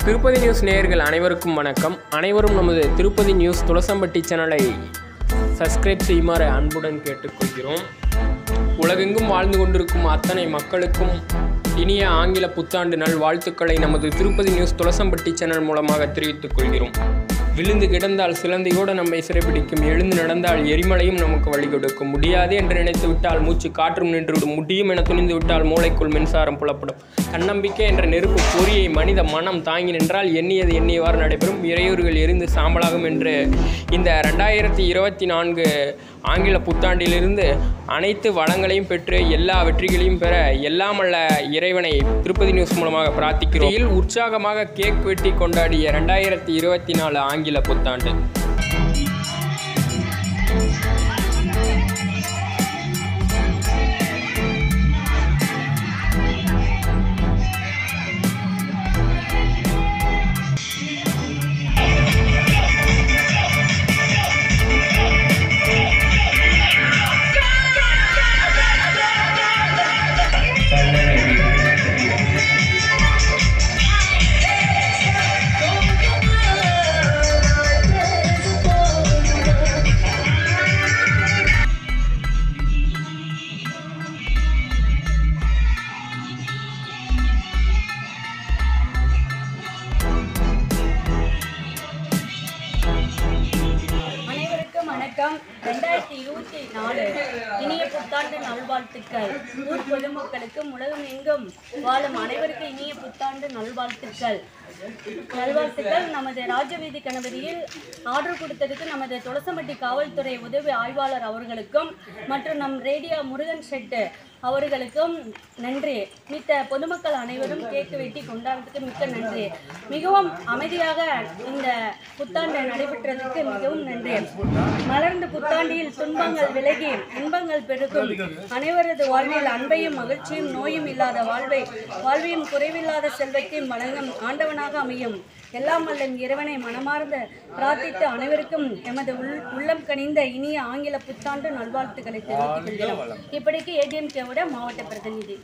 Tirupati news நேயர்கள் அனைவருக்கும் வணக்கம். அனைவரும் நமது திருப்பதி நியூஸ் துளசம்பட்டி சேனலை சப்ஸ்கிரைப் செய்யுமாறு அன்புடன் கேட்டுக்கொள்கிறோம். உலகெங்கும் வாழ்ந்து கொண்டிருக்கும் அத்தனை மக்களுக்கும் இனிய ஆங்கில புத்தாண்டு நல் வாழ்த்துக்களை நமது திருப்பதி நியூஸ் துளசம்பட்டி சேனல் மூலமாக தெரிவித்துக் கொள்கிறோம். விழுந்து கிடந்தால் சிலந்தையோடு நம்மை சிறைப்பிடிக்கும், எழுந்து நடந்தால் எரிமலையும் நமக்கு வழி கொடுக்கும். முடியாது என்று நினைத்து விட்டால் மூச்சு காற்றும் நின்றுவிடும், முடியும் என துணிந்து விட்டால் மூளைக்குள் மின்சாரம் புலப்படும். தன்னம்பிக்கை என்ற நெருப்பு பொறியை மனித மனம் தாங்கி நின்றால் எண்ணியது எண்ணியவாறு நடைபெறும், இறையூர்கள் எரிந்து சாம்பலாகும் என்று இந்த 2024 ஆங்கில புத்தாண்டிலிருந்து அனைத்து வளங்களையும் பெற்று எல்லா வெற்றிகளையும் பெற எல்லாமல்ல இறைவனை திருப்பதி நியூஸ் மூலமாக பிரார்த்திக்கிறோம். உற்சாகமாக கேக் வெட்டி கொண்டாடிய 2024 ஆங்கில புத்தாண்டு. வணக்கம். 2024 இனிய புத்தாண்டு நல்வாழ்த்துக்கள். ஊர் பொதுமக்களுக்கும் உலகம் எங்கும் வாழும் அனைவருக்கும் இனிய புத்தாண்டு நல்வாழ்த்துக்கள். நமது ராஜவீதி கணபதியில் ஆர்டர் கொடுத்ததுக்கு நமது துளசம்பட்டி காவல்துறை உதவி ஆய்வாளர் அவர்களுக்கும் மற்றும் நம் ரேடியோ முருகன் ஷெட்டு அவர்களுக்கும் நன்றி. மித்த பொதுமக்கள் அனைவரும் கேக்கு வெட்டி கொண்டாடுறதுக்கு மிக்க நன்றி. மிகவும் அமைதியாக இந்த புத்தாண்டு நடைபெற்றதுக்கு மிகவும் நன்றி. மலர்ந்த புத்தாண்டில் துன்பங்கள் விலகி இன்பங்கள் பெருகும். அனைவரது வாழ்வில் அன்பையும் மகிழ்ச்சியும் நோயும் இல்லாத வாழ்வையும் குறைவில்லாத செல்வத்தையும் வழங்கும் ஆண்டவனாக அமையும். எல்லாம் வல்ல இறைவனை மனமார்ந்த பிரார்த்தித்து அனைவருக்கும் எமது உள்ளம் கனிந்த இனிய ஆங்கில புத்தாண்டு நல்வாழ்த்துக்களை தெரிவித்துக் கொள்கிறோம். இப்படிக்கு ADMK மாவட்ட பிரதிநிதி.